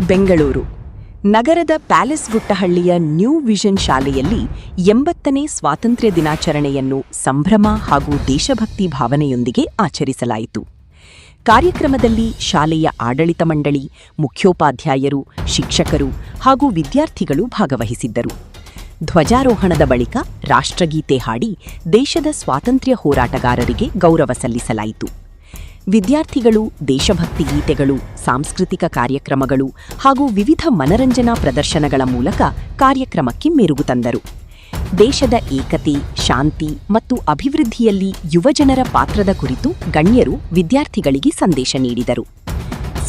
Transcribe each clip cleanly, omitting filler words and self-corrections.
ಬೆಂಗಳೂರು ನಗರದ palace ಗುಟ್ಟಹಳ್ಳಿಯ new vision ಶಾಲೆಯಲ್ಲಿ 80ನೇ ಸ್ವಾತಂತ್ರ್ಯ ದಿನಾಚರಣೆಯನ್ನು ಸಂಭ್ರಮ ಹಾಗೂ ದೇಶಭಕ್ತಿ ಭಾವನೆಯೊಂದಿಗೆ ಆಚರಿಸಲಾಯಿತು. ಕಾರ್ಯಕ್ರಮದಲ್ಲಿ ಶಾಲೆಯ ಆಡಳಿತ ಮಂಡಳಿ, ಮುಖ್ಯೋಪಾಧ್ಯಾಯರು, ಶಿಕ್ಷಕರು ಹಾಗೂ ವಿದ್ಯಾರ್ಥಿಗಳು ಭಾಗವಹಿಸಿದ್ದರು. ಧ್ವಜಾರೋಹಣದ ಬಳಿಕ ರಾಷ್ಟ್ರಗೀತೆ ಹಾಡಿ ದೇಶದ ಸ್ವಾತಂತ್ರ್ಯ ಹೋರಾಟಗಾರರಿಗೆ ಗೌರವ ಸಲ್ಲಿಸಲಾಯಿತು. ವಿದ್ಯಾರ್ಥಿಗಳು ದೇಶಭಕ್ತಿ ಗೀತೆಗಳು, ಸಾಂಸ್ಕೃತಿಕ ಕಾರ್ಯಕ್ರಮಗಳು ಹಾಗೂ ವಿವಿಧ ಮನರಂಜನಾ ಪ್ರದರ್ಶನಗಳ ಮೂಲಕ ಕಾರ್ಯಕ್ರಮಕ್ಕೆ ಮೆರುಗು ತಂದರು. ದೇಶದ ಏಕತೆ, ಶಾಂತಿ ಮತ್ತು ಅಭಿವೃದ್ಧಿಯಲ್ಲಿ ಯುವಜನರ ಪಾತ್ರದ ಕುರಿತು ಗಣ್ಯರು ವಿದ್ಯಾರ್ಥಿಗಳಿಗೆ ಸಂದೇಶ ನೀಡಿದರು.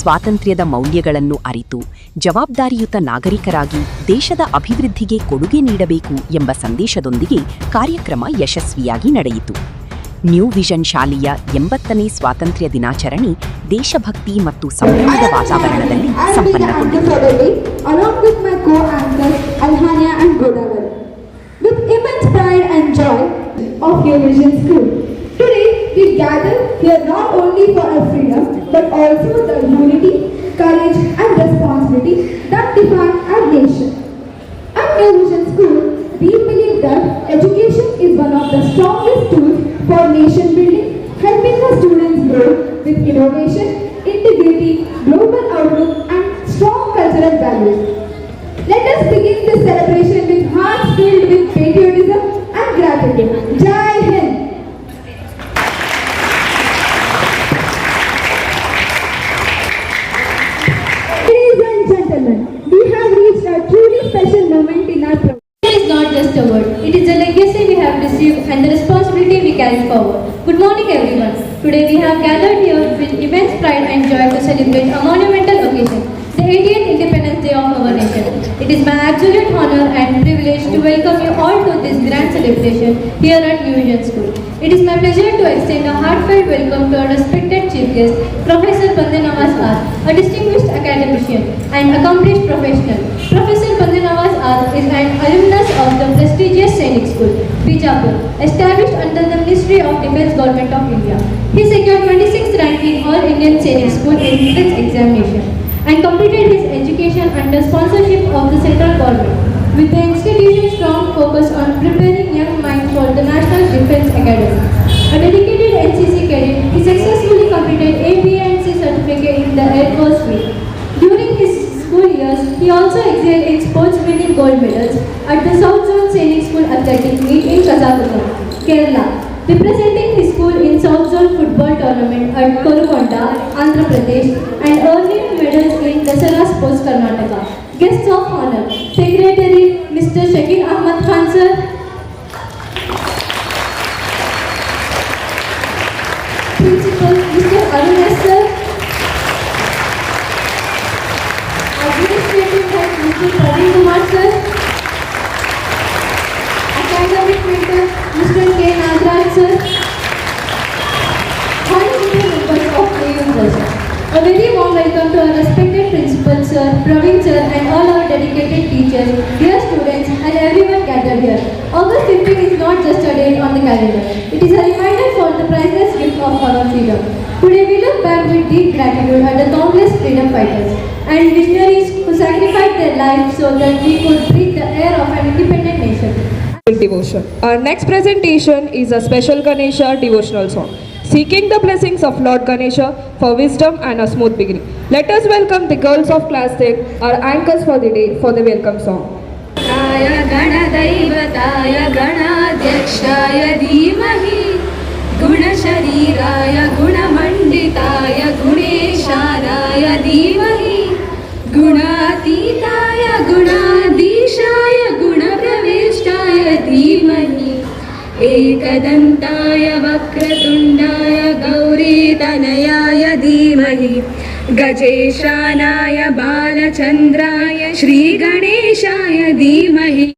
ಸ್ವಾತಂತ್ರ್ಯದ ಮೌಲ್ಯಗಳನ್ನು ಅರಿತು ಜವಾಬ್ದಾರಿಯುತ ನಾಗರಿಕರಾಗಿ ದೇಶದ ಅಭಿವೃದ್ಧಿಗೆ ಕೊಡುಗೆ ನೀಡಬೇಕು ಎಂಬ ಸಂದೇಶದೊಂದಿಗೆ ಕಾರ್ಯಕ್ರಮ ಯಶಸ್ವಿಯಾಗಿ ನಡೆಯಿತು. ನ್ಯೂ ವಿಷನ್ ಶಾಲೆಯ 80ನೇ ಸ್ವಾತಂತ್ರ್ಯ ದಿನಾಚರಣೆ ದೇಶಭಕ್ತಿ ಮತ್ತು ಸಂಭ್ರಮದ ವಾತಾವರಣದಲ್ಲಿ ಸಂಪನ್ನಗೊಂಡಿತು. Along with my co-anchors Alhania and Godavari, with immense pride and joy of New Vision School. Today we gather here not only for our freedom but also the unity, courage and responsibility that define our nation. At New Vision School, we believe that education is one of the strongest tools for nation building, helping the students grow with innovation, integrity, global outlook and strong cultural values. Let us begin this celebration with hearts filled with patriotism and gratitude. Jai Hind! Ladies and gentlemen, we have reached a truly special moment in our program. It is not just a word, it is a legacy we have received and the responsibility we carry forward. Good morning everyone. Today we have gathered here with immense pride and joy to celebrate a monumental occasion, the 80th Independence Day of our nation. It is my absolute honor and privilege to welcome you all to this grand celebration here at New Vision School. It is my pleasure to extend a heartfelt welcome to our respected chief guest, Professor Bande Nawaz Aat, a distinguished academician and accomplished professional. Professor Bande Nawaz Aat is an alumnus of the prestigious Sainik School, Bijapur, established under the Ministry of Defence Government of India. He secured 26th rank in All Indian Sainik School in defence examination and completed his education under sponsorship of the central government, with the institution's strong focus on preparing young minds for the National Defence Academy. A dedicated NCC cadet, he successfully completed A.B.N.C certificate in the Air Force Wing. During his school years, he also excelled in sports, winning gold medals at the South Zone Sainik School Athletic Meet in Kazakhstan, Kerala, representing his school in South Zone Football Tournament at Korukonda, Andhra Pradesh, and earning medals in Dasara Sports Karnataka. Guests of honor, Secretary Mr. Shakil Ahmad Khan sir, Principal Mr. Arunesh sir, Administrative Head Mr. Praveen Kumar sir, Academic Mentor Mr. K. Nagraj sir, honorable members of AU Trust. A very warm welcome to our respected principal sir, Praveen sir and all our dedicated teachers, dear students and everyone gathered here. August 15 is not just a date on the calendar. It is a reminder for the priceless gift of our freedom. Today we look back with deep gratitude at the countless freedom fighters and visionaries who sacrificed their lives so that we could breathe the air of an independent nation. Devotion. Our next presentation is a special Ganesha devotional song, seeking the blessings of Lord Ganesha for wisdom and a smooth beginning. Let us welcome the girls of class 10, our anchors for the day, for the welcome song. Aya Ganadaivataya Ganadhyakshaya Dhimahi Gunashariraya Gunamanditaya Guneshwaraya Dhimahi Gunatitaya Gunadishaya Gunapraveshtaya Dhimahi Ekadantaya Vakratundaya Gauritanayaya Dhimahi Gajeshanaya Balachandraya Shri Ganeshaya Dhimahi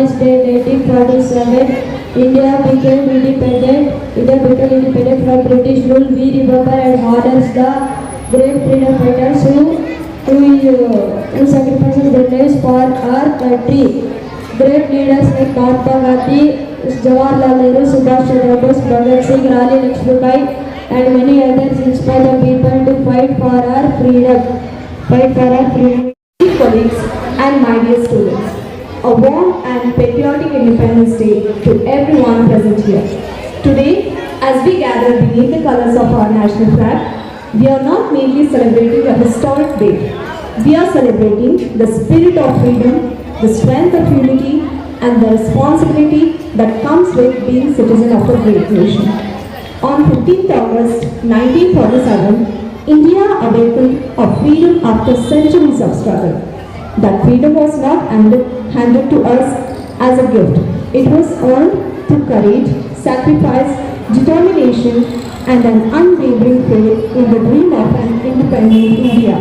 this date 1847, India became independent. India became independent from British rule. We remember and honor the great freedom fighters who sacrificed their lives for our country. Great leaders like Mahatma Gandhi, Jawaharlal Nehru, Subhash Chandra Bose, Bhagat Singh, Rani Lakshmibai, and many others inspire the people to fight for our freedom. Colleagues and my dear students, a warm and patriotic Independence Day to everyone present here. Today, as we gather beneath the colors of our national flag, we are not merely celebrating a historic day. We are celebrating the spirit of freedom, the strength of unity, and the responsibility that comes with being citizen of a great nation. On 15th August 1947, India awakened of freedom after centuries of struggle. That freedom was not handed to us as a gift. It was earned through courage, sacrifice, determination, and an unwavering faith in the dream of an independent India.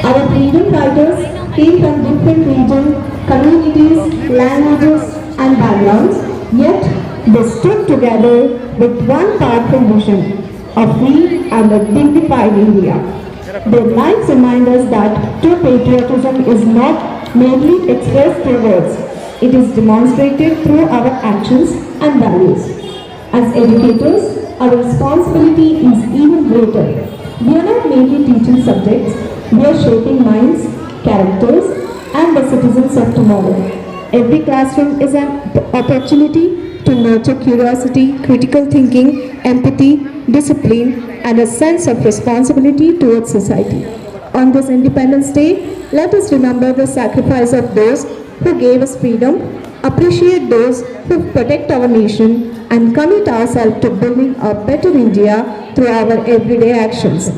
Our freedom fighters came from different regions, communities, languages, and backgrounds, yet they stood together with one powerful vision, a free and a dignified India. Their lives remind us that true patriotism is not merely expressed through words, it is demonstrated through our actions and values. As educators, our responsibility is even greater. We are not merely teaching subjects, we are shaping minds, characters, and the citizens of tomorrow. Every classroom is an opportunity to nurture curiosity, critical thinking, empathy, discipline, and a sense of responsibility towards society. On this Independence Day, let us remember the sacrifice of those who gave us freedom, appreciate those who protect our nation, and commit ourselves to building a better India through our everyday actions.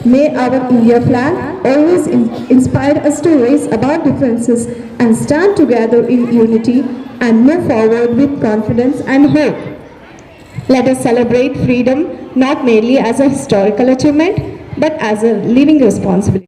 May our India flag always inspire us to raise above differences and stand together in unity and move forward with confidence and hope. Let us celebrate freedom not merely as a historical achievement, but as a living responsibility.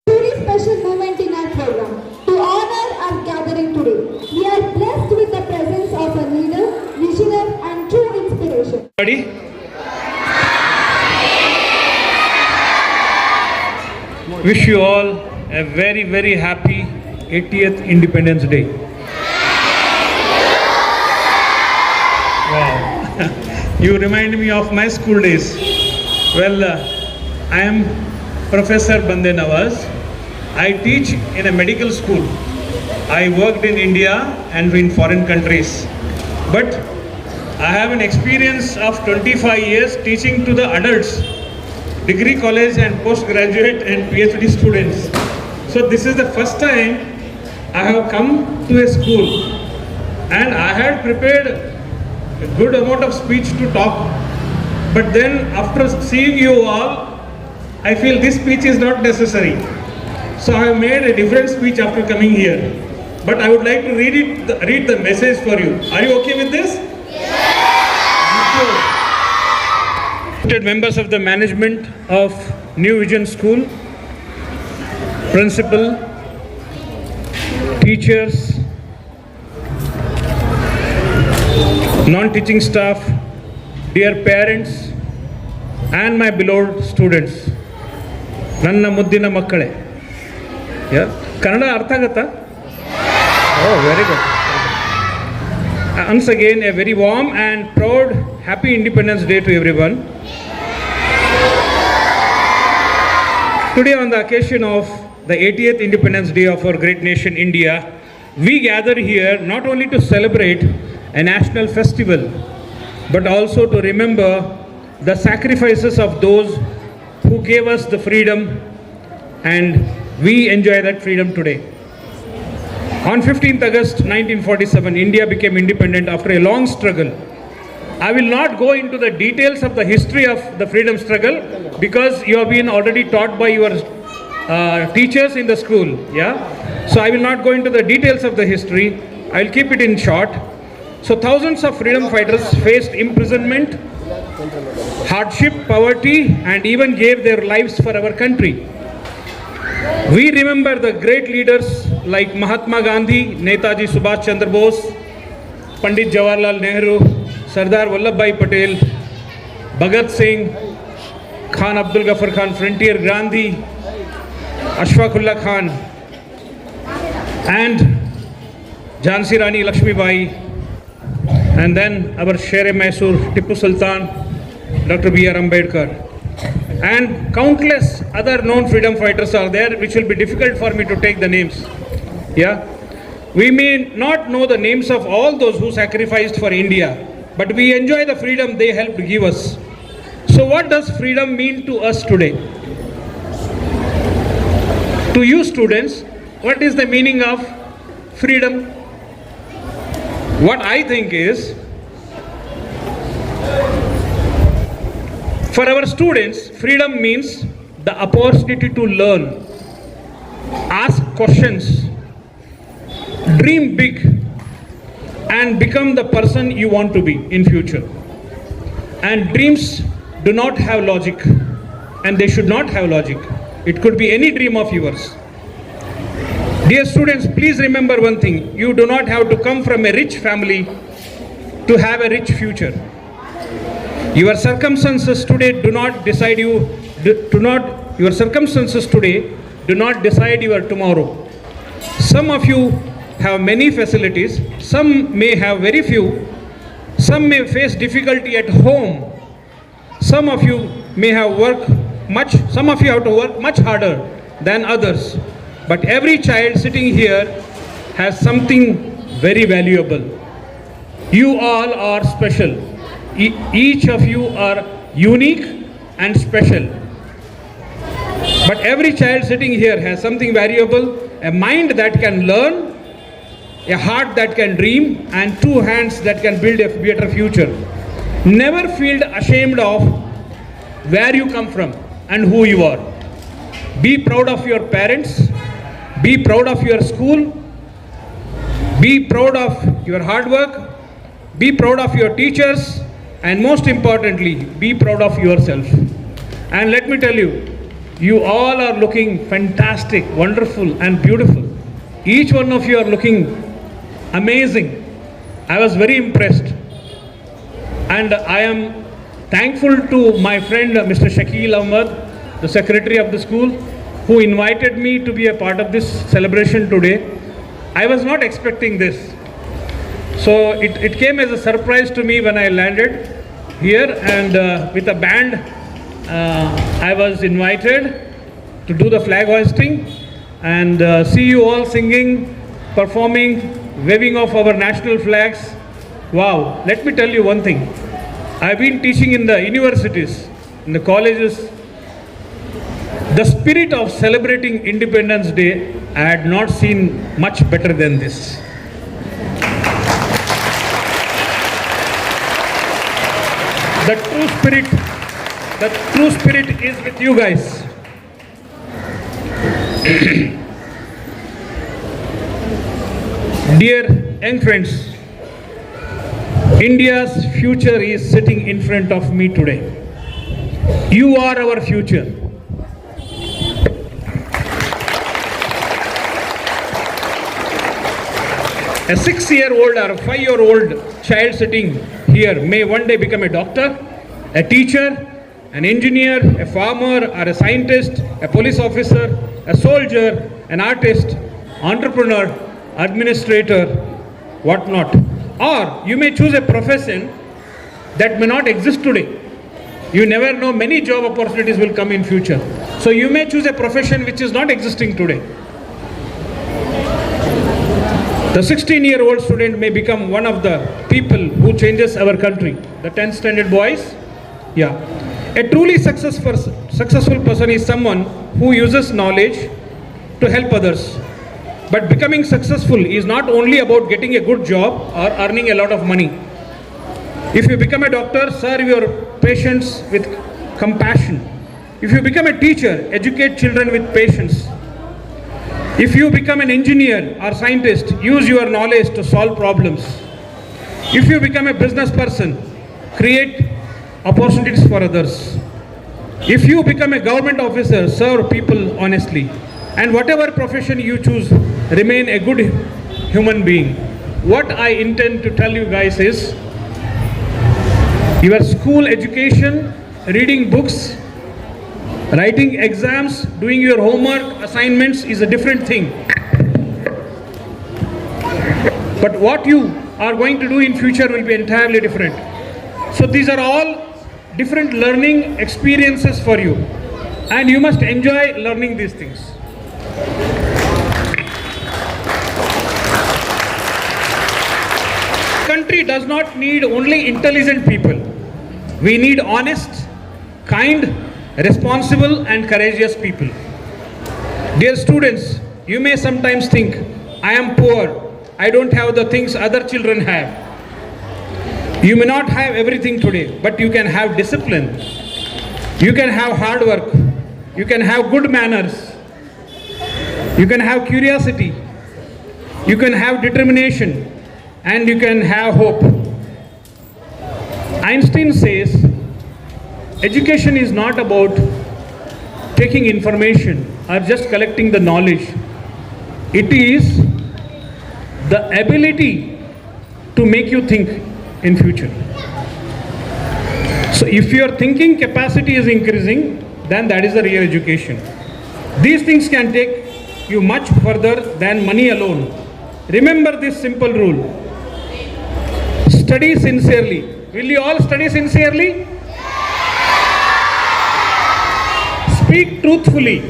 Truly special moment in our program. To honor our gathering today, we are blessed with the presence of a leader, visionary, and true inspiration. Ready? Wish you all a very, very happy 80th Independence Day. Wow. You remind me of my school days. Well, I am Professor Bande Nawaz. I teach in a medical school. I worked in India and in foreign countries. But I have an experience of 25 years teaching to the adults, degree college and postgraduate and PhD students. So this is the first time I have come to a school, and I had prepared a good amount of speech to talk. But then after seeing you all, I feel this speech is not necessary. So I have made a different speech after coming here. But I would like to read the message for you. Are you okay with this? Members of the management of New Vision School, principal, teachers, non-teaching staff, dear parents, and my beloved students. ನನ್ನ ಮುದ್ದಿನ ಮಕ್ಕಳೇ. ಕನ್ನಡ ಅರ್ಥ ಆಗುತ್ತಾ? Oh, very good. Once again, a very warm and proud Happy Independence Day to everyone. Today, on the occasion of the 80th Independence Day of our great nation, India, we gather here not only to celebrate a national festival, but also to remember the sacrifices of those who gave us the freedom, and we enjoy that freedom today. On 15th August 1947, India became independent after a long struggle. I will not go into the details of the history of the freedom struggle because you have been already taught by your teachers in the school. Yeah. So I will not go into the details of the history. I will keep it in short. So thousands of freedom fighters faced imprisonment, hardship, poverty, and even gave their lives for our country. We remember the great leaders like Mahatma Gandhi, Netaji Subhash Chandra Bose, Pandit Jawaharlal Nehru, Sardar Vallabhbhai Patel, Bhagat Singh, Khan Abdul Ghaffar Khan, Frontier Gandhi, Ashfaqullah Khan, and Jhansi Rani Lakshmi Bai, and then our Sher-e-Mysore, Tipu Sultan, Dr. B.R. Ambedkar, and countless other known freedom fighters are there, which will be difficult for me to take the names. Yeah, we may not know the names of all those who sacrificed for India, but we enjoy the freedom they helped give us. So what does freedom mean to us today? To you students, what is the meaning of freedom? What I think is, for our students, freedom means the opportunity to learn, ask questions, dream big, and become the person you want to be in future. And dreams do not have logic, and they should not have logic. It could be any dream of yours. Dear students, please remember one thing. You do not have to come from a rich family to have a rich future. Your circumstances today do not decide your circumstances today do not decide your tomorrow. Some of you have many facilities, some may have very few, some may face difficulty at home. Some of you may have some of you have to work much harder than others. But every child sitting here has something very valuable. You all are special. Each of you are unique and special. But every child sitting here has something valuable, a mind that can learn, a heart that can dream, and two hands that can build a better future. Never feel ashamed of where you come from and who you are. Be proud of your parents, be proud of your school, be proud of your hard work, be proud of your teachers, and most importantly, be proud of yourself. And let me tell you, you all are looking fantastic, wonderful, and beautiful. Each one of you are looking amazing. I was very impressed. And I am thankful to my friend Mr. Shakil Ahmed, the secretary of the school, who invited me to be a part of this celebration today. I was not expecting this. So it came as a surprise to me when I landed here, and with a band I was invited to do the flag hoisting and see you all singing, performing, waving of our national flags. Wow, let me tell you one thing. I've been teaching in the universities, in the colleges. The spirit of celebrating Independence Day, I had not seen much better than this. The true spirit is with you guys. Dear young friends, India's future is sitting in front of me today. You are our future. A 6-year-old or a 5-year-old child sitting here may one day become a doctor, a teacher, an engineer, a farmer or a scientist, a police officer, a soldier, an artist, entrepreneur, administrator, whatnot. Or you may choose a profession that may not exist today. You never know, many job opportunities will come in future. So you may choose a profession which is not existing today. The 16-year-old student may become one of the people who changes our country. The 10th standard boys? Yeah. A truly successful person is someone who uses knowledge to help others. But becoming successful is not only about getting a good job or earning a lot of money. If you become a doctor, serve your patients with compassion. If you become a teacher, educate children with patience. If you become an engineer or scientist, use your knowledge to solve problems. If you become a business person, create opportunities for others. If you become a government officer, serve people honestly. And whatever profession you choose, remain a good human being. What I intend to tell you guys is, your school education, reading books, writing exams, doing your homework, assignments is a different thing. But what you are going to do in future will be entirely different. So these are all different learning experiences for you, and you must enjoy learning these things. Country does not need only intelligent people. We need honest, kind, responsible and courageous people. Dear students, you may sometimes think, I am poor, I don't have the things other children have. You may not have everything today, but you can have discipline. You can have hard work. You can have good manners. You can have curiosity. You can have determination. And you can have hope. Einstein says, education is not about taking information or just collecting the knowledge. It is the ability to make you think in future. So if your thinking capacity is increasing, then that is the real education. These things can take you much further than money alone. Remember this simple rule. Study sincerely. Will you all study sincerely? Speak truthfully.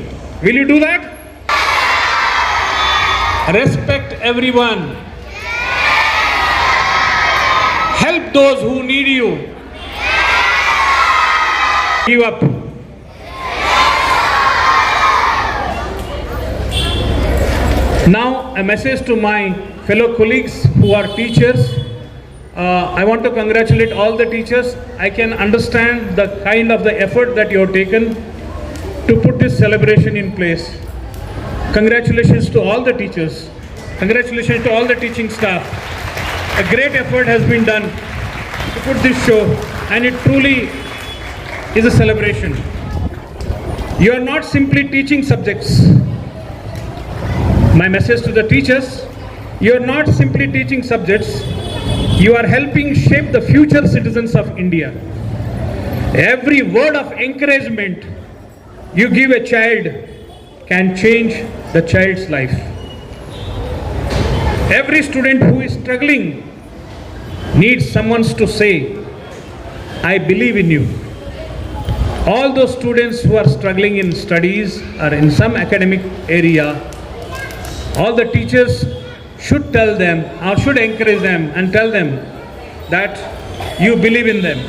Will you do that? Respect everyone. Help those who need you. Give up. Now, a message to my fellow colleagues who are teachers. I want to congratulate all the teachers. I can understand the kind of the effort that you have taken to put this celebration in place. Congratulations to all the teachers. Congratulations to all the teaching staff. A great effort has been done to put this show, and it truly is a celebration. You are not simply teaching subjects. My message to the teachers, you are not simply teaching subjects, you are helping shape the future citizens of India. Every word of encouragement you give a child can change the child's life. Every student who is struggling needs someone to say, I believe in you. All those students who are struggling in studies or in some academic area, all the teachers should tell them or should encourage them and tell them that you believe in them.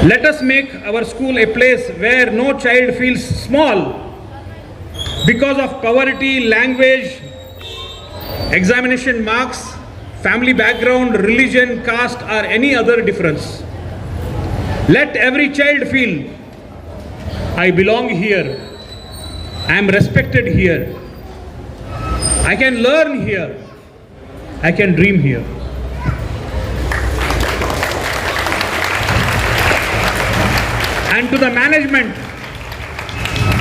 Let us make our school a place where no child feels small because of poverty, language, examination marks, family background, religion, caste or any other difference. Let every child feel, I belong here, I am respected here, I can learn here, I can dream here. And to the management,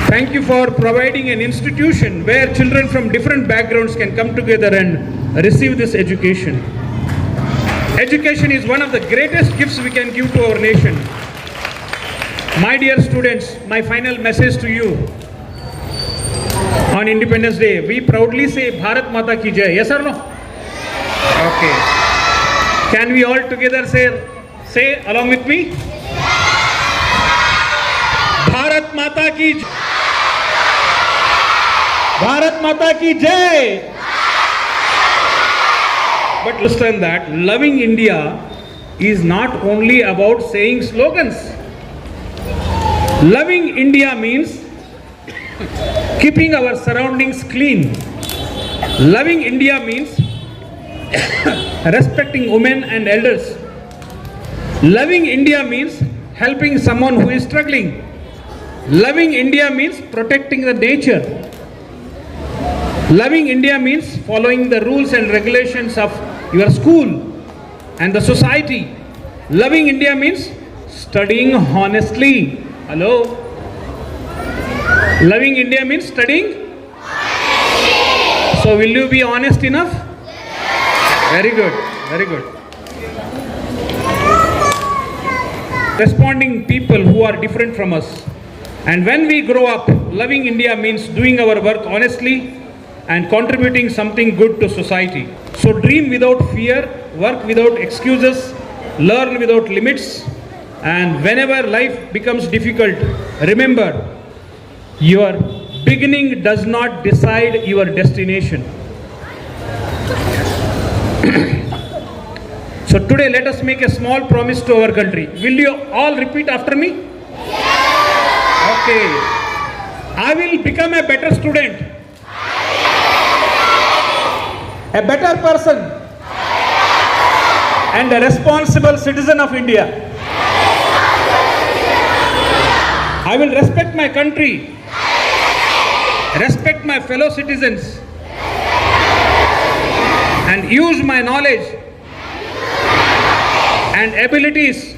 thank you for providing an institution where children from different backgrounds can come together and receive this education. Education is one of the greatest gifts we can give to our nation. My dear students, my final message to you. On Independence Day, we proudly say Bharat Mata Ki Jai. Yes or no? Okay. Can we all together say along with me? Bharat Mata Ki Jai. Bharat Mata Ki Jai. But understand that loving India is not only about saying slogans. Loving India means keeping our surroundings clean. Loving India means respecting women and elders. Loving India means helping someone who is struggling. Loving India means protecting the nature. Loving India means following the rules and regulations of your school and the society. Loving India means studying honestly. Hello? Loving India means studying? So will you be honest enough? Very good, very good. Responding people who are different from us. And when we grow up, loving India means doing our work honestly and contributing something good to society. So dream without fear, work without excuses, learn without limits, and whenever life becomes difficult, remember, your beginning does not decide your destination. So today let us make a small promise to our country. Will you all repeat after me? Okay. I will become a better student, a better person, and a responsible citizen of India. I will respect my country, respect my fellow citizens, and use my knowledge and abilities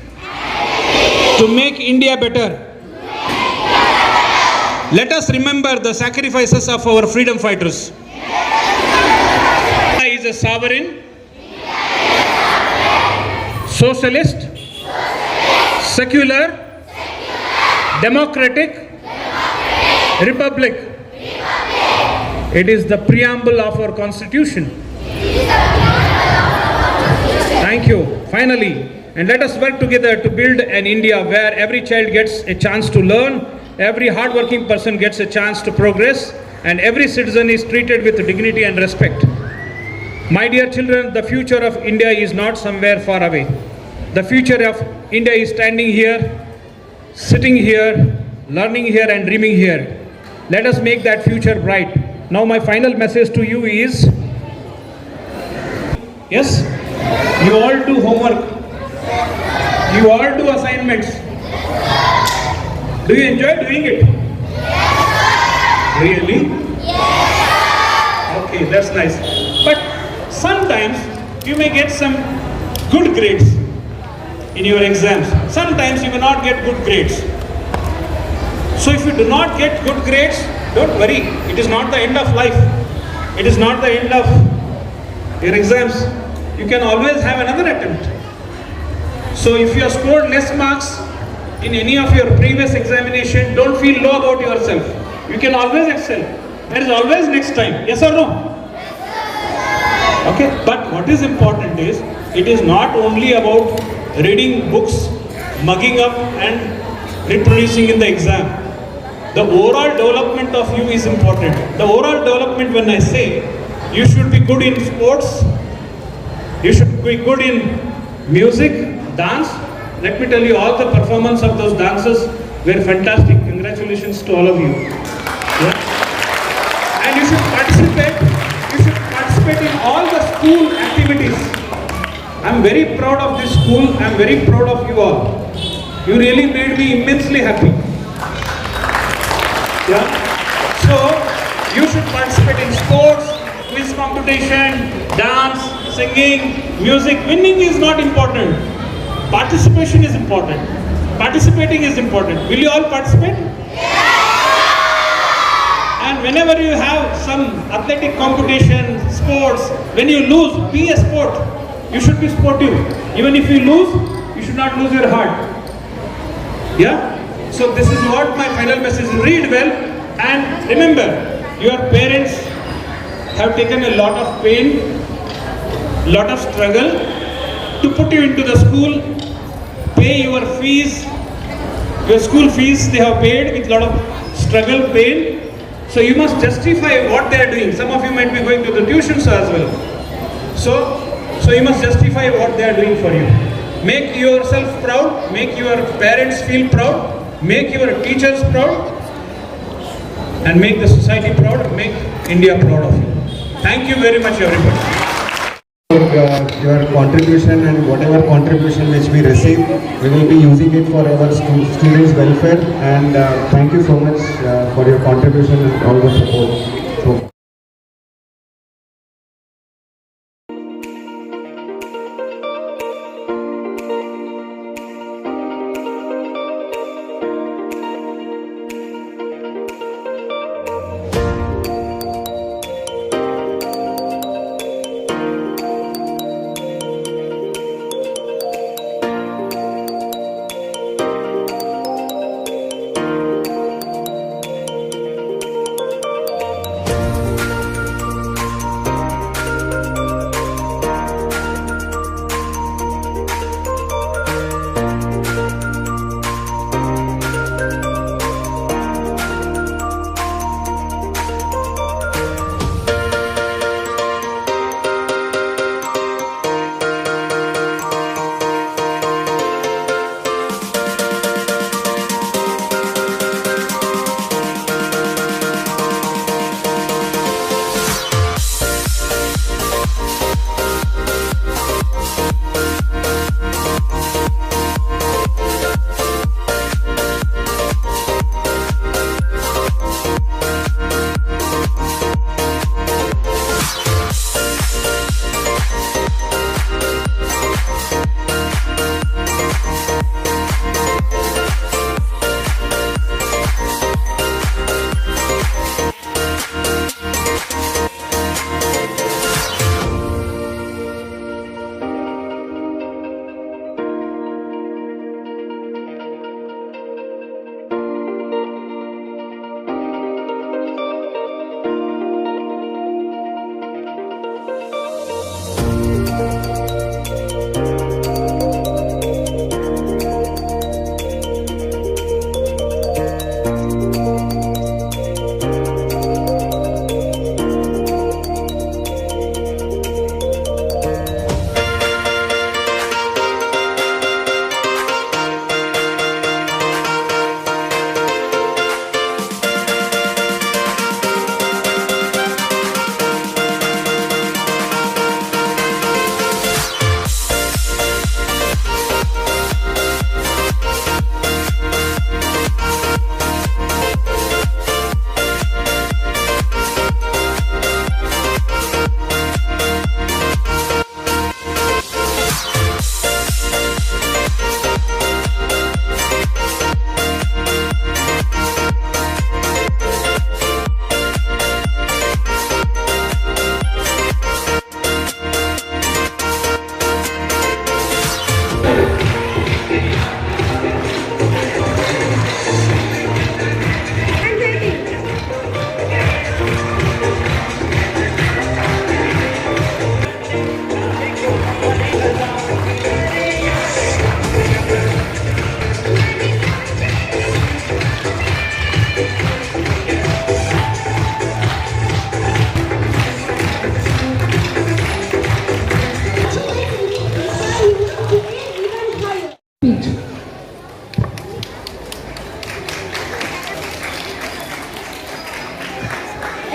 to make India better. Let us remember the sacrifices of our freedom fighters. India is a sovereign, socialist, secular, democratic republic. It is the preamble of our constitution. Thank you. Finally, and let us work together to build an India where every child gets a chance to learn, every hardworking person gets a chance to progress, and every citizen is treated with dignity and respect. My dear children, the future of India is not somewhere far away. The future of India is standing here, sitting here, learning here and dreaming here. Let us make that future bright. Now my final message to you is, yes, you all do homework, you all do assignments. Do you enjoy doing it? Really? Okay, that's nice. But sometimes you may get some good grades in your exams. Sometimes you may not get good grades. So if you do not get good grades, don't worry. It is not the end of life. It is not the end of your exams. You can always have another attempt. So if you have scored less marks in any of your previous examination, don't feel low about yourself. You can always excel. There is always next time. Yes or no? Okay. But what is important is, it is not only about reading books, mugging up and reproducing in the exam. The overall development of you is important. The overall development, when I say, you should be good in sports, you should be good in music, dance. Let me tell you, all the performance of those dancers were fantastic. Congratulations to all of you. Yeah. And you should participate in all the school activities. I'm very proud of this school. I'm very proud of you all. You really made me immensely happy. Yeah. So you should participate in sports, quiz competition, dance, singing, music. Winning is not important. Participation is important. Participating is important. Will you all participate? And whenever you have some athletic competition, sports, when you lose, be a sport. You should be sportive. Even if you lose, you should not lose your heart. Yeah? So this is what my final message is. Read well and remember, your parents have taken a lot of pain, lot of struggle to put you into the school, pay your fees, your school fees they have paid with lot of struggle, pain. So you must justify what they are doing. Some of you might be going to the tuitions as well. So you must justify what they are doing for you. Make yourself proud, make your parents feel proud, make your teachers proud, and make the society proud, make India proud of you. Thank you very much, everybody. Your contribution and whatever contribution which we receive, we will be using it for our students' welfare. And thank you so much for your contribution and all the support. So,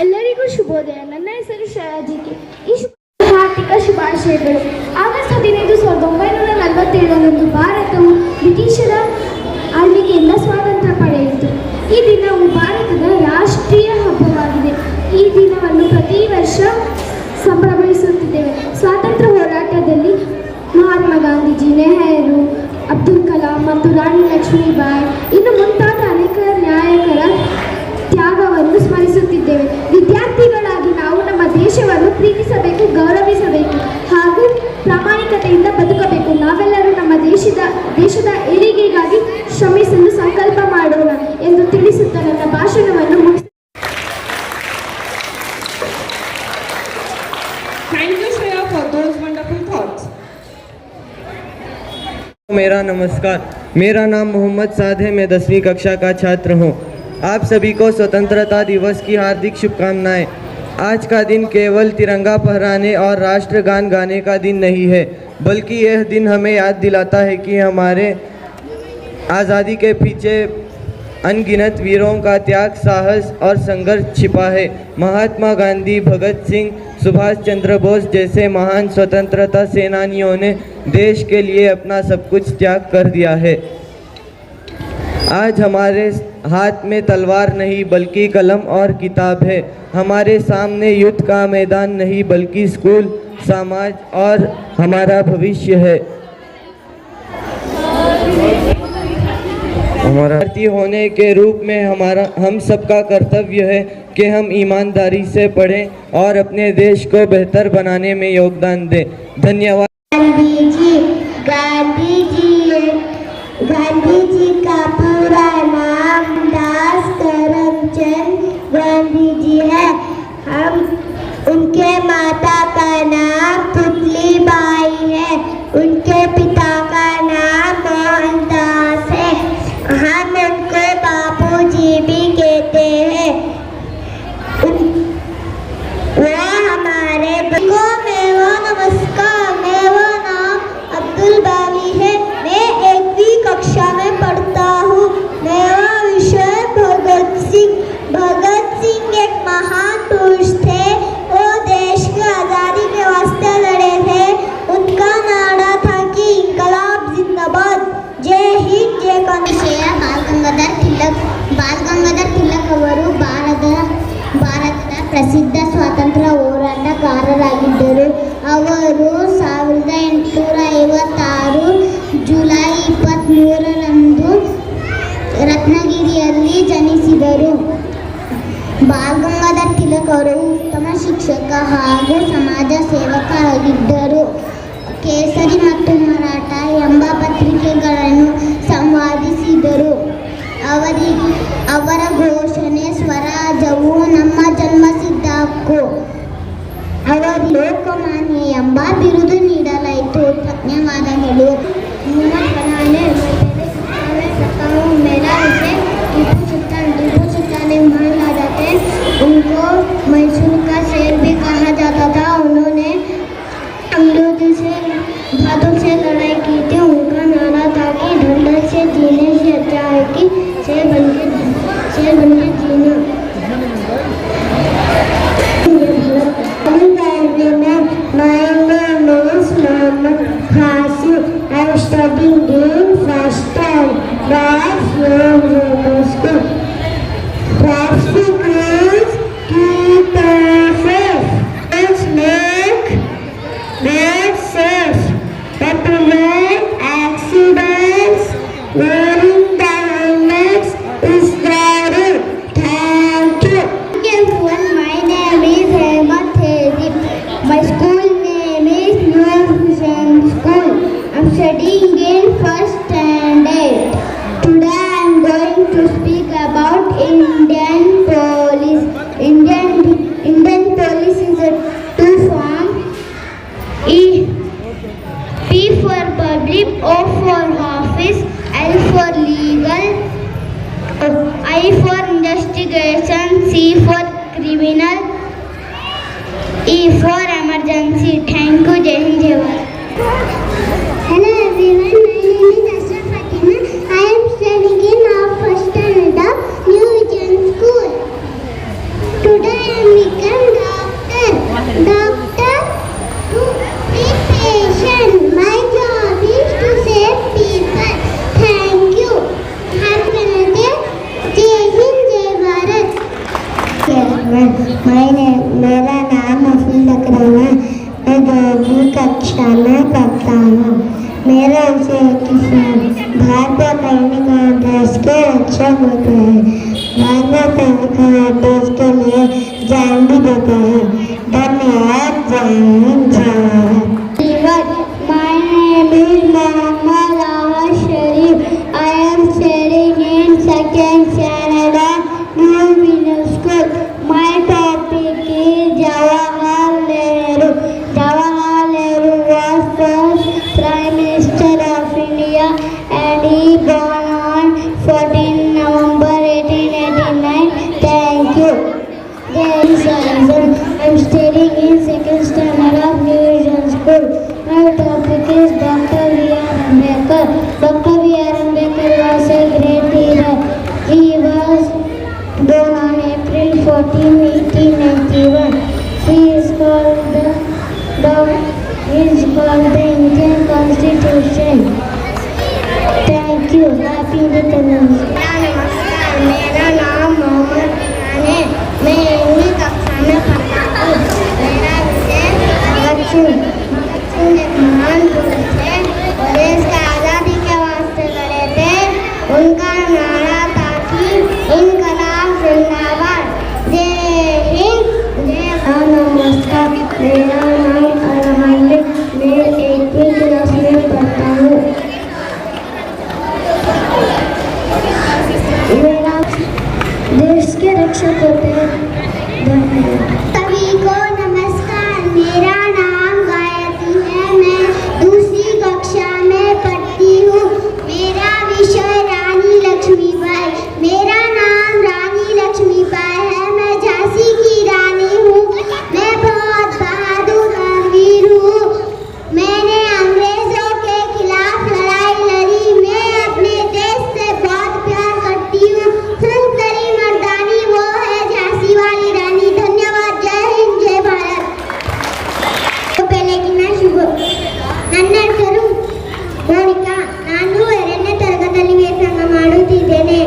ಎಲ್ಲರಿಗೂ ಶುಭೋದಯ. ನನ್ನ ಹೆಸರು ಶ್ರೇಯಾಜಿಕೆ. ಈ ಹಾರ್ದಿಕ ಶುಭಾಶಯಗಳು. August 15, 1947 ಭಾರತವು ಬ್ರಿಟಿಷರ ಆಳ್ವಿಕೆಯಿಂದ ಸ್ವಾತಂತ್ರ್ಯ ಪಡೆಯಿತು. ಈ ದಿನವು ಭಾರತದ ರಾಷ್ಟ್ರೀಯ ಹಬ್ಬವಾಗಿದೆ. ಈ ದಿನವನ್ನು ಪ್ರತಿ ವರ್ಷ ಸಂಭ್ರಮಿಸುತ್ತಿದ್ದೇವೆ. ಸ್ವಾತಂತ್ರ್ಯ ಹೋರಾಟದಲ್ಲಿ ಮಹಾತ್ಮ ಗಾಂಧೀಜಿ, ನೆಹರು, ಅಬ್ದುಲ್ ಕಲಾಂ ಮತ್ತು ರಾಣಿ ಲಕ್ಷ್ಮೀಬಾಯಿ ಇನ್ನು ಮುಂತಾದ ಅನೇಕ ನಾಯಕರ ತ್ಯಾಗವನ್ನು ಸ್ಮರಿಸುತ್ತಿದ್ದೇವೆ. ವಿದ್ಯಾರ್ಥಿಗಳಾಗಿ ನಾವು ನಮ್ಮ ದೇಶವನ್ನು ಪ್ರೀತಿಸಬೇಕು, ಗೌರವಿಸಬೇಕು ಹಾಗೂ ಪ್ರಾಮಾಣಿಕತೆಯಿಂದ ಬದುಕಬೇಕು. ನಾವೆಲ್ಲರೂ ನಮ್ಮ ದೇಶದ ಏಳಿಗೆಗಾಗಿ ಶ್ರಮಿಸಲು ಸಂಕಲ್ಪ ಮಾಡೋಣ ಎಂದು ತಿಳಿಸುತ್ತಾ ನನ್ನ ಭಾಷಣವನ್ನು ಮುಗಿಸ. Thank you, Shreya, for those wonderful thoughts. मेरा नमस्कार, मेरा नाम मोहम्मद साद है। मैं 10वीं कक्षा का छात्र हूँ। आप सभी को स्वतंत्रता दिवस की हार्दिक शुभकामनाएं। आज का दिन केवल तिरंगा फहराने और राष्ट्रगान गाने का दिन नहीं है, बल्कि यह दिन हमें याद दिलाता है कि हमारे आज़ादी के पीछे अनगिनत वीरों का त्याग, साहस और संघर्ष छिपा है। महात्मा गांधी, भगत सिंह, सुभाष चंद्र बोस जैसे महान स्वतंत्रता सेनानियों ने देश के लिए अपना सब कुछ त्याग कर दिया है। आज हमारे हाथ में तलवार नहीं बल्कि कलम और किताब है। हमारे सामने युद्ध का मैदान नहीं बल्कि स्कूल, समाज और हमारा भविष्य है। हमारा भारतीय होने के रूप में हम सबका कर्तव्य है कि हम ईमानदारी से पढ़ें और अपने देश को बेहतर बनाने में योगदान दें। धन्यवाद। गांधी जी का पूरा नाम दास करमचंद गांधी जी है। हम उनके माता का नाम पुतली बाई है। उनके पिता का नाम मोहनदास है। हम उनको बापूजी भी कहते हैं। वो हमारे मेरा नमस्कार, मेरा नाम अब्दुल बारी है। मैं 1वीं कक्षा में पढ़ता हूँ। मेरा विषय भगत सिंह। भगत सिंह एक महान पुरुष थे। वो देश की आज़ादी के वास्ते लड़े थे। उनका नारा था कि इंकलाब जिंदाबाद, जय हिंद जय कांग्रेस। बाल गंगाधर तिलक ಅವರು ಭಾರತದ ಪ್ರಸಿದ್ಧ ಸ್ವಾತಂತ್ರ್ಯ ಹೋರಾಟಗಾರರಾಗಿದ್ದರು. ಅವರು 1856 ಜುಲೈ 23ರಂದು ರತ್ನಗಿರಿಯಲ್ಲಿ ಜನಿಸಿದರು. ಬಾಲ್ ಗಂಗಾಧರ್ ತಿಲಕ್ ಅವರು ಉತ್ತಮ ಶಿಕ್ಷಕ ಹಾಗೂ ಸಮಾಜ ಸೇವಕ ಆಗಿದ್ದರು. ಕೇಸರಿ ಮತ್ತು ಮರಾಠ ಎಂಬ ಪತ್ರಿಕೆಗಳನ್ನು ಸಂಪಾದಿಸಿದರು. ಅವರ ಘೋಷಣೆ ಸ್ವರಾಜ್ಯವು ನಮ್ಮ ಜನ್ಮಸಿದ್ಧ ಹಕ್ಕು. ಅವರಿಗೆ ಲೋಕಮಾನ್ಯ ಎಂಬ ಬಿರುದು ನೀಡಲಾಯಿತು. ಧನ್ಯವಾದಗಳು. मेरा विषय टीपू सुल्तान मान राजा थे। उनको मैसूर का शेर भी कहा जाता था। उन्होंने अंग्रेजों से भादों से लड़ाई की थी। उनका नारा था कि ढंढर से जीने से अच्छा है कि शेर बन के जीना। My name is Mohammed Hasim. I am studying in first time. That's your school. Traffic rules keep us safe. Let's make safe. But prevent accidents. Wearing the helmets is the rule. Thank you. Everyone, my name is Hemant Hedip. My school name is New Vision School. I'm studying in first standard. Today I am going to speak about Indian police. Indian police is a two form. P for public, O for office, L for legal, I for investigation, C for criminal, E for emergency. Thank you. Jai Hind, Jai Bharat. Hello everyone, my name is Ashraf Fatima. I am studying in our first standard New Vision School. Today I am become doctor to treat patient. My job is to save people. Thank you. Happy Wednesday. Jai Hind, Jai Bharat. मेरा नाम अफील अकरम है। मैं 12वीं कक्षा में पढ़ता हूँ। मेरा विषय किसान। भारतीय सैनिक देश के रक्षक होते हैं। भारतीय सैनिक देश के लिए जान भी देते हैं। धन्यवाद। जय हिंद, जय Bharat. My name is Mohammad Awad Sharif. I am studying in second standard New Vision School. My topic is Jawaharlal Nehru. Jawaharlal Nehru was first Prime Minister of India and he born on 14 November 1889. Thank you. I am studying in second standard of New Vision School. My topic is Dr. B.R. Ambedkar. Dr. B.R. Ambedkar was a great leader. He Constitution. Thank you. Happy Independence Day. नमस्कार, मेरा नाम मोहम्मद रियान है। मैं 8वीं कक्षा में पढ़ता हूँ। मेरा विषय भगत सिंह। भगत सिंह एक महान पुरुष थे और देश की आज़ादी के वास्ते लड़े थे। उनका नारा था कि इनकलाब जिंदाबाद, जय हिंद, जय भारत। नमस्कार, मेरा नाम अरहान है। मैं 8वीं क्लास में पढ़ता हूँ। मेरा देश के रक्षक होते हैं। सभी को नमस्कार, मेरा नाम गायत्री है। मैं 2री कक्षा में पढ़ती हूँ। मेरा विषय रानी लक्ष्मीबाई। मेरा नाम रानी लक्ष्मीबाई है। मैं झांसी की रानी हूँ। मैं बहुत बहादुर और वीर हूँ। मैंने अंग्रेजों के खिलाफ लड़ाई लड़ी। मैं अपने देश से बहुत प्यार करती हूँ। सुंदरी मर्दानी वो है झांसी वाली रानी। धन्यवाद। जय हिंद, जय भारत। तो ಬೆಳಗಿನ ಶುಭ. ನನ್ನ ಹೆಸರು ಮೋನಿಕಾ. ನಾನು 2ನೇ ತರಗತಿಯಲ್ಲಿ ವ್ಯಾಸಂಗ ಮಾಡುತ್ತಿದ್ದೇನೆ.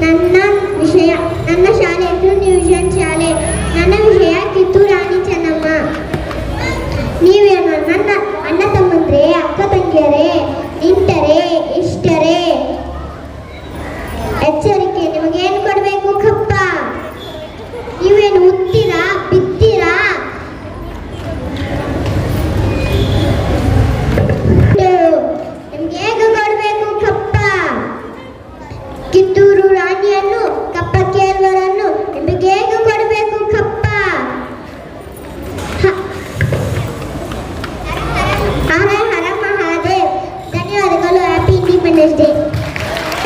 ನನ್ನ ಶಾಲೆ ಹೆಸರು ನ್ಯೂ ವಿಷನ್ ಶಾಲೆ. ನನ್ನ ವಿಷಯ ಕಿತ್ತೂರು ರಾಣಿ ಚೆನ್ನಮ್ಮ. ನೀವೇನು ನನ್ನ ಅಣ್ಣ ತಮ್ಮಂದ್ರೆ, ಅಕ್ಕ ತಂಗಿಯರೇ, ನಿಂತರೆ ಇಷ್ಟರೇ, ಎಚ್ಚರಿಕೆ, ನಿಮಗೇನು ಕೊಡಬೇಕು? ಕಪ್ಪ. ನೀವೇನು ಉತ್ತೀರಾ, ಬಿತ್ತೀರಾ? ನಿಮ್ಗೆ ಹೇಗೆ ಕೊಡಬೇಕು? ಕಪ್ಪ. ಕಿತ್ತೂರು ರಾಣಿಯನ್ನು, ಕಪ್ಪ ಕೇಳುವರನ್ನು ನಿಮಗೆ ಹೇಗೆ ಕೊಡಬೇಕು? ಕಪ್ಪ. ಹರ ಹರ ಮಹಾದೇವ್. ಧನ್ಯವಾದಗಳು. Happy independence day.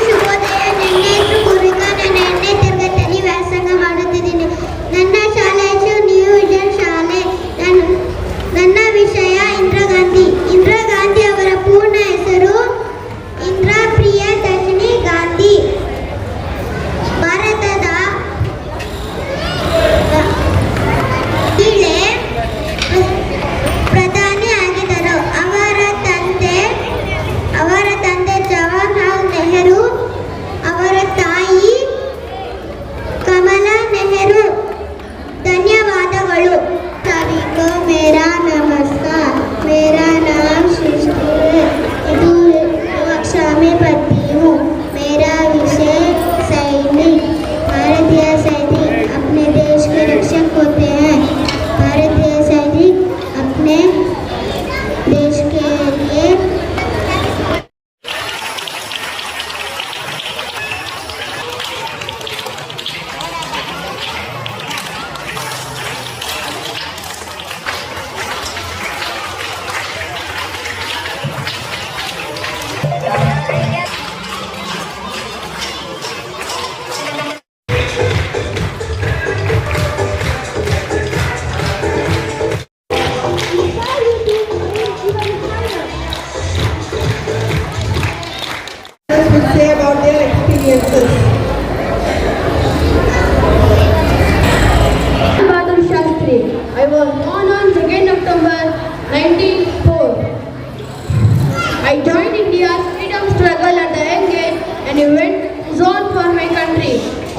ಶುಭೋದಯ. ನನ್ನ ಹೆಸರು ಗುರುಕಾ. ನಾನು 8ನೇ ತರಗತಿಯಲ್ಲಿ ವ್ಯಾಸಂಗ ಮಾಡುತ್ತಿದ್ದೇನೆ. ನನ್ನ ಶಾಲೆ ಹೆಸರು ನ್ಯೂ ವಿಷನ್ ಶಾಲೆ. ನನ್ನ ವಿಷಯ ಇಂದಿರಾ ಗಾಂಧಿ. ಇಂದಿರಾ ಗಾಂಧಿ ಅವರ ಪೂರ್ಣ ಹೆಸರು ಇಂದಿರಾ ಪ್ರಿಯದರ್ಶಿನಿ ಗಾಂಧಿ. ಭಾರತದ ಮಹಿಳೆ ಪ್ರಧಾನಿ ಆಗಿದ್ದರು. ಅವರ ತಂದೆ ಜವಾಹರ್ಲಾಲ್ ನೆಹರು, ಅವರ ತಾಯಿ ಕಮಲಾ ನೆಹರು. ಧನ್ಯವಾದಗಳು. सभी को मेरा नमस्कार। मेरा नाम सृष्टि है। 2री कक्षा में पढ़ती हूँ। मेरा विषय सैनिक। भारतीय सैनिक अपने देश के रक्षक होते हैं। भारतीय सैनिक अपने देश के लिए will say about their experiences. Bahadur Shastri. I was born on 2nd October 1904. I joined India's freedom struggle at the young age and went on for my country.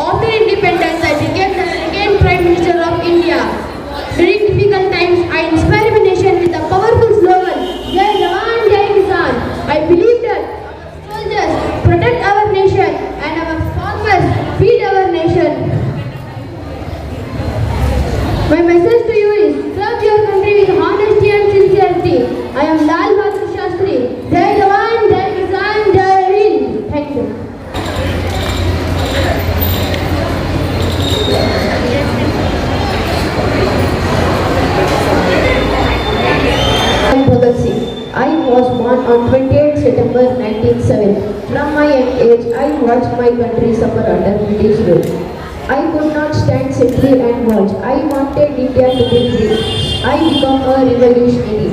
After independence, I became the second Prime Minister of India. During difficult times, I inspired my nation with a powerful slogan, Jai Jawan, Jai Kisan. I believe that soldiers protect our nation and our farmers feed our nation. My message to you is, serve your country with honesty and sincerity. I am Lal Bahadur Shastri. Jai Jawan, Jai Kisan, Jai Hind. Thank you. I am Bhagat Singh. I was born on 28 September 1907. From my young age, I watched my country suffer under British rule. I could not stand simply and watch. I wanted India to be free. I became a revolutionary.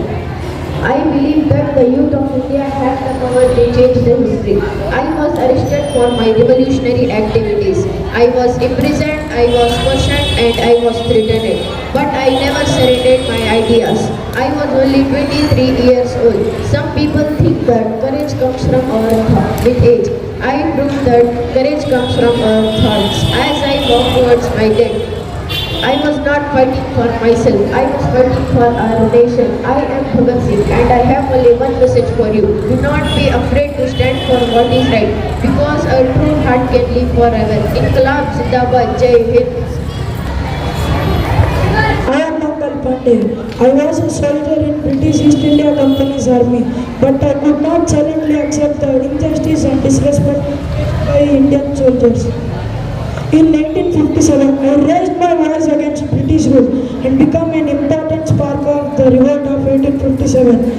I believe that the youth of India have the power to change the history. I was arrested for my revolutionary activities. I was imprisoned, I was questioned and I was threatened. But I never said inherited my ideas. I was only 23 years old. Some people think that courage comes from our with age. I proved that courage comes from our thoughts. As I walk towards my death, I was not fighting for myself. I was fighting for our nation. I am Bhagat Singh and I have only one message for you. Do not be afraid to stand for what is right because a true heart can live forever. Inqilab Zindabad, Jai Hind. I am Mangal Pandey. I was a soldier in British East India Company's army, but I could not silently accept the injustice and disrespect by Indian soldiers. In 1957, I raised my voice against British rule and became an important spark of the revolt of 1857.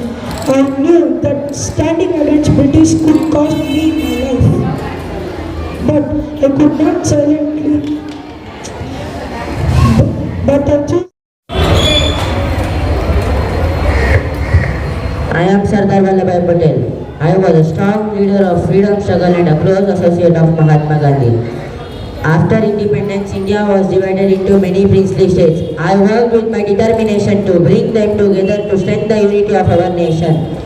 I knew that standing against British could cost me my life, but I could not silently. But I chose. I am Sardar Vallabhbhai Patel. I was a strong leader of freedom struggle and a close associate of Mahatma Gandhi. After independence, India was divided into many princely states. I worked with my determination to bring them together to strengthen the unity of our nation.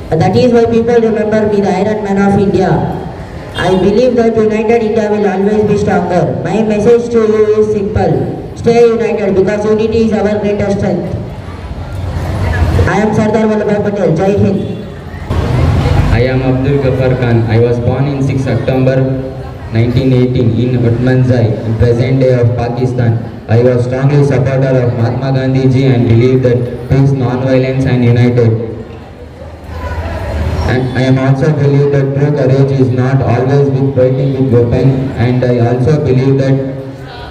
That is why people remember me the Iron Man of India. I believe that united India will always be stronger. My message to you is simple. Stay united because unity is our greatest strength. I am Sardar Vallabhbhai Patel. Jai Hind. I am Abdul Ghaffar Khan. I was born in 6 October 1918 in Utmanzai, in present day of Pakistan. I was strongly supporter of Mahatma Gandhi ji and believe that peace, non-violence and united. And I am also believe that true courage is not always with fighting with weapon, and I also believe that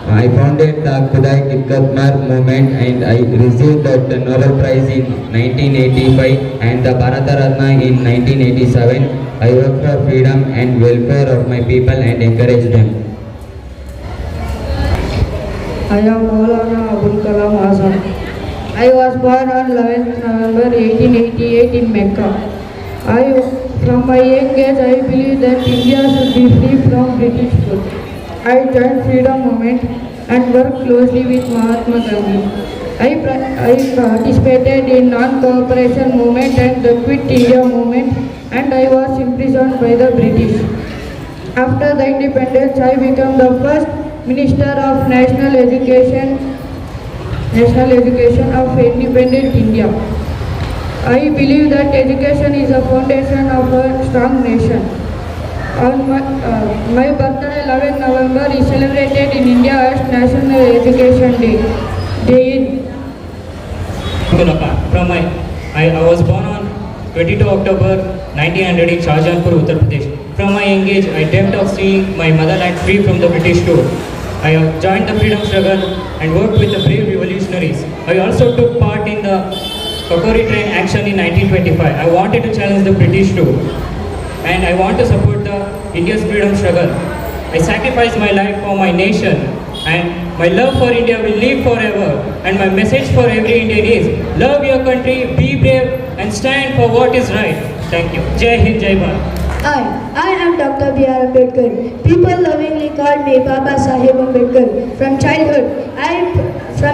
I founded the Khudai Dikkat Mar movement and I received the Nobel Prize in 1985 and the Bharata Ratna in 1987. I work for freedom and welfare of my people and encourage them. I am Maulana Abul Kalam Azam. I was born on 11th November 1888 in Mecca. From my young age, I believe that India should be free from British rule. I joined freedom movement and worked closely with Mahatma Gandhi. I participated in non-cooperation movement and the Quit India movement, and I was imprisoned by the British. After the independence, I became the first Minister of National Education of independent India. I believe that education is the foundation of a strong nation. On my birthday, 11th November, is celebrated in India as National Education Day. I was born on 22 October 1900 in Shahjahanpur, Uttar Pradesh. From my young age, I dreamt of seeing my motherland free from the British rule. I have joined the freedom struggle and worked with the brave revolutionaries. I also took part in the Kokori train action in 1925. I wanted to challenge the British rule and I want to support the India's freedom struggle. I sacrificed my life for my nation and my love for India will live forever. And my message for every Indian is love your country, be brave and stand for what is right. Thank you. Jai Hind, Jai Bharat. I am Dr. B.R. Ambedkar. People lovingly called me Baba Saheb Ambedkar. From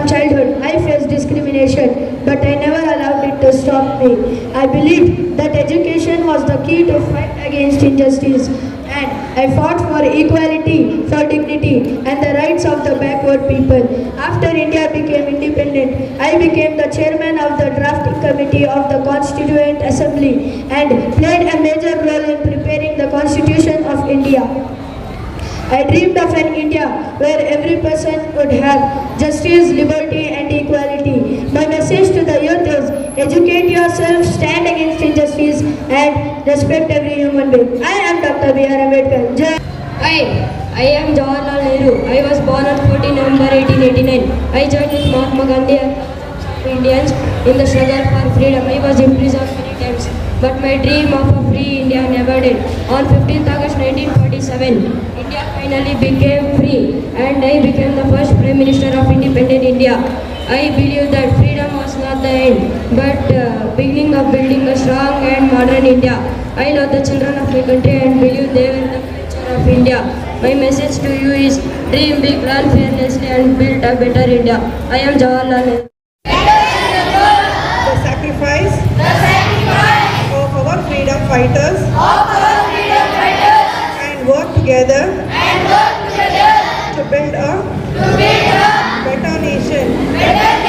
childhood, I faced discrimination, but I never allowed it to stop me. I believed that education was the key to fight against injustice, and I fought for equality, for dignity, and the rights of the backward people. After India became independent, I became the chairman of the drafting committee of the Constituent Assembly and played a major role in preparing the Constitution of India. I dreamed of an India where every person would have justice, liberty and equality. My message to the youth is educate yourself, stand against injustice and respect every human being. I am Dr. B.R. Ambedkar. I am Jawaharlal Nehru. I was born on 14 November 1889. I joined with Mahatma Gandhi and Indians in the struggle for freedom. I was imprisoned many times, but my dream of a free India never did. On 15th August 1947, India finally became free and I became the first Prime Minister of independent India. I believe that freedom was not the end, but beginning of building a strong and modern India. I love the children of my country and believe they will the future of India. My message to you is dream big, learn fearlessly and build a better India. I am Jawaharlal Nehru. the sacrifice of our freedom fighters and work together to build a better nation.